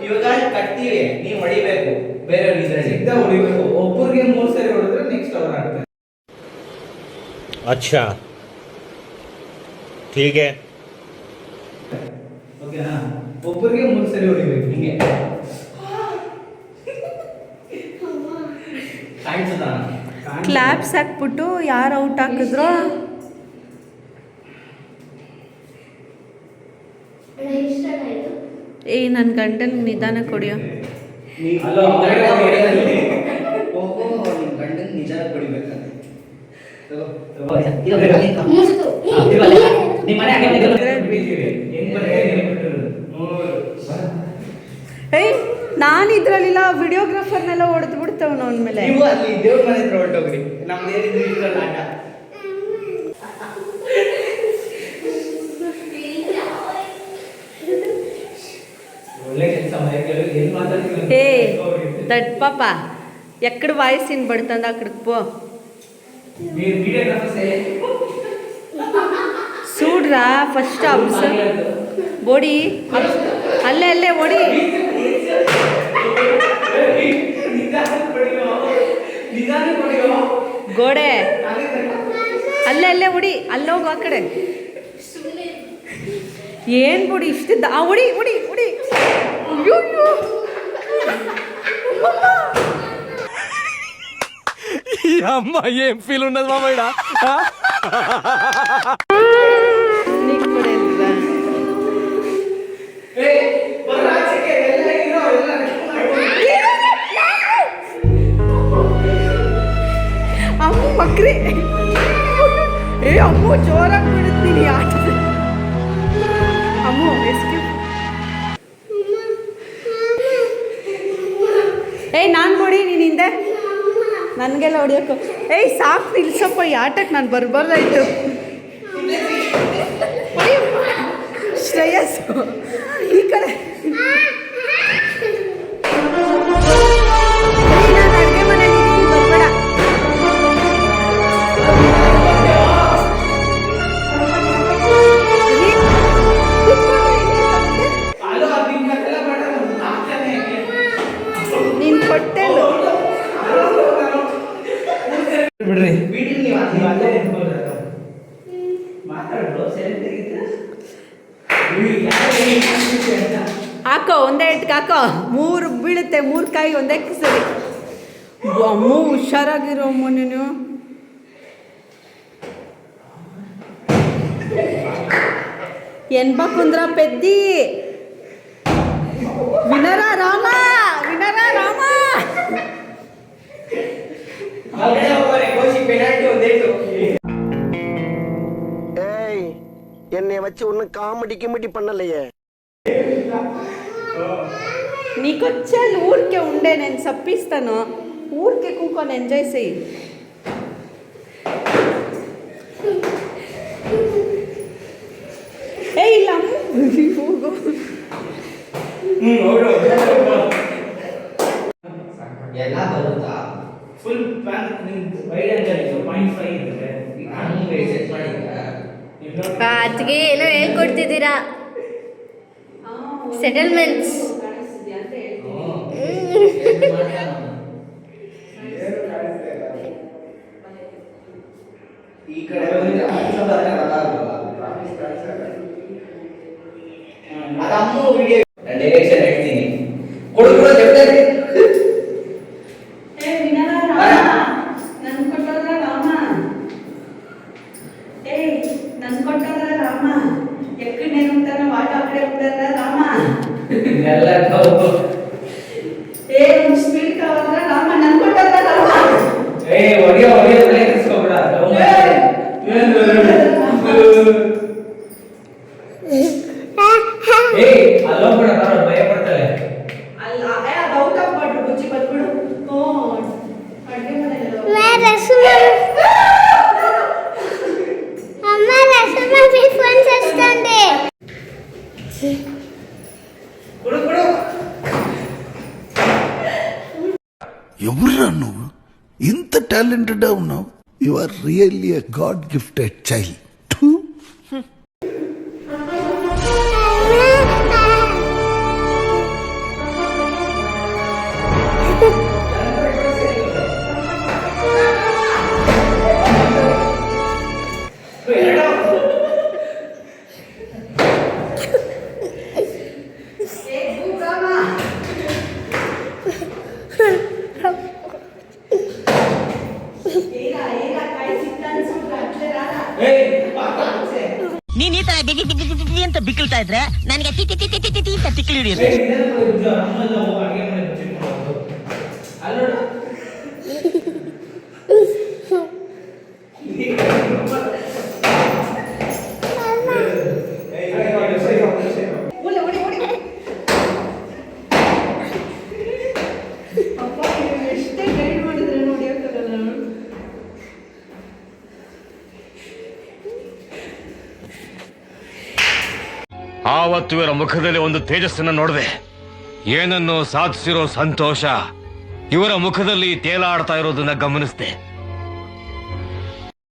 ಇವಾಗ ಕಟ್ತೀವಿ, ನೀವು ಹೊಡಿಬೇಕು, ಬೇರೆ ಸಿದ್ಧ ಹೊಡಿಬೇಕು. ಒಬ್ಬರಿಗೆ 3 ಸರಿ ಹೊಡೆದ್ರೆ ನೆಕ್ಸ್ಟ್ ಅವ್ರು ಆಗ್ತಾರೆ. अच्छा ठीक है ಓಕೆನಾ? ಒಬ್ಬರಿಗೆ 3 ಸರಿ ಹೊಡಿಬೇಕು. ಹಿಂಗೆ ಕಾಣಿಸುತ್ತಾ? ಕ್ಲಾಪ್ಸ್ ಹಾಕ್ಬಿಟ್ಟು ಯಾರು ಔಟ್ ಹಾಕಿದ್ರೋ ಏ ನನ್ನ ಗಂಟಲು ನಿಧಾನ ಕೊಡಿಯೋ. ಅಲ್ಲೋ ಗಂಡನ ನಿಜ ಕೊಡಿಬೇಕಂತ. ಏಯ್ ನಾನು ಇದ್ರಲ್ಲಿಲ್ಲ, ವಿಡಿಯೋಗ್ರಾಫರ್ನೆಲ್ಲ ಹೊಡೆದು ಬಿಡ್ತೇವೆ ಅವನ ಮೇಲೆ. ನೀವು ಅಲ್ಲಿ ದೇವ್ರ ಮನೆ ಹತ್ರ ಹೊರಟೋಗ್ರಿ, ನಮ್ದು ಏನಿದ್ರು ಇಷ್ಟಲ್ಲ ಆಟ. ಒಳ್ಳೆ ಕೆಲಸ. ಏ ದಟ್ ಪಾಪ ಎಕ್ಕಡ ವಾಯ್ಸಿನ ಬಡ್ತಂದ ಅಕ್ಕಡಕ್ಕೆ ಪೋ ಸೂಡ್ರಾ ಫಸ್ಟ್ ಅಬ್ಸರ್ವ್ ಬೋಡಿ ಅಲ್ಲೇ ಅಲ್ಲೇ ಓಡಿ ಗೋಡೆ ಅಲ್ಲೇ ಅಲ್ಲೇ ಹೊಡಿ, ಅಲ್ಲೋಗು ಆ ಕಡೆ. ಏನ್ ಬಿಡಿ ಇಷ್ಟಿದ್ದ ಹೊಡಿ ಹೊಡಿ ಹೊಡಿ. అమ్మ ఏం ఫీల్ ఉన్నది మామయ్య ಅಮ್ಮ ಮಕ್ರಿ ಏ ಅಮ್ಮ ಜೋರಾಗಿ ಬಿಡುತ್ತೀನಿ ಆಟದ ಅಮ್ಮ ಎಸ್ಕೇಪ್. ಏಯ್ ನಾನು ಕೊಡಿ ನೀನು ಹಿಂದೆ ನನಗೆಲ್ಲ ಹೊಡಿಯೋಕ್ಕೂ. ಏಯ್ ಸಾಕು ನಿಲ್ಸಪ್ಪ, ಈ ಆಟಕ್ಕೆ ನಾನು ಬರಬಾರ್ದಾಯ್ತು. ಶ್ರೇಯಸ್ ಈ ಕಡೆ ನಾನು ಅಡುಗೆ ಮನೇಲಿ ಬರಬೇಡ. ನೀನು ಕೊಟ್ಟೆಲ್ಲ ಬಿಡ್ರಿ ಬಿಡಿ, ನೀವು ಅಲ್ಲೇ ಮಾತಾಡೋದು ಹಾಕೋ, ಒಂದೇ ಇಟ್ಗೆ ಹಾಕೋ. 3 ಬೀಳುತ್ತೆ, 3 ಕಾಯಿ ಒಂದೇ ಸರಿ. ಅಮ್ಮ ಹುಷಾರಾಗಿರೋ ಅಮ್ಮ ನೀನು. ಎನ್ಬಕುಂದ್ರ ಪೆದ್ದಿ ವಿನರ ರಾಮ, ವಿನರ ರಾಮ. என்னை வச்சு ஒன்னும் காமெடி கிமெடி பண்ணலையே. నీకొచ్చాలి ఊరికే ఉండే, నేను సప్పిస్తాను. ఊరికే కూకొని ఎంజాయ్ చెయ్యి. ఏ ಇಲ್ಲ ಹೋಗು. ಎಲ್ಲ ಬರುತ್ತಾ? ಫುಲ್ ಪ್ಲಾನ್ ವೈಡ್ ಆಂಗಲ್ 0.5 ಇರುತ್ತೆ. ಹಂಗೆ ಸೆಟ್ ಮಾಡಿದ್ರಾ? ಅತ್ತಿಗೆ ಏನೋ ಹೇಳ್ಕೊಡ್ತಿದ್ದೀರಾ ಸೆಟಲ್ಮೆಂಟ್ಸ್. ಈ ಕಡೆ ಅದಮ್ಮ ವಿಡಿಯೋ ಡೈರೆಕ್ಷನ್ ಹೇಳ್ತೀನಿ. ಕೊಡು ಜೊತೆ ఎవరురా నువ్వు ఇంత టాలెంటెడ్ ఉన్నావు? You are really a God gifted child. ನೀನ್ ಈ ತರ ಬಿಗಿ ಬಿಗಿ ಬಿಗಿ ಅಂತ ಬಿಕ್ಕಳ್ತಾ ಇದ್ರೆ ನನಗೆ T T T T T T ಅಂತ ತಿಕ್ಕಲಿ ಹಿಡಿಯುತ್ತೆ. ಆವತ್ತು ಇವರ ಮುಖದಲ್ಲಿ ಒಂದು ತೇಜಸ್ಸನ್ನ ನೋಡಿದೆ. ಏನನ್ನು ಸಾಧಿಸಿರೋ ಸಂತೋಷ ಇವರ ಮುಖದಲ್ಲಿ ತೇಲಾಡ್ತಾ ಇರೋದನ್ನ ಗಮನಿಸಿದೆ.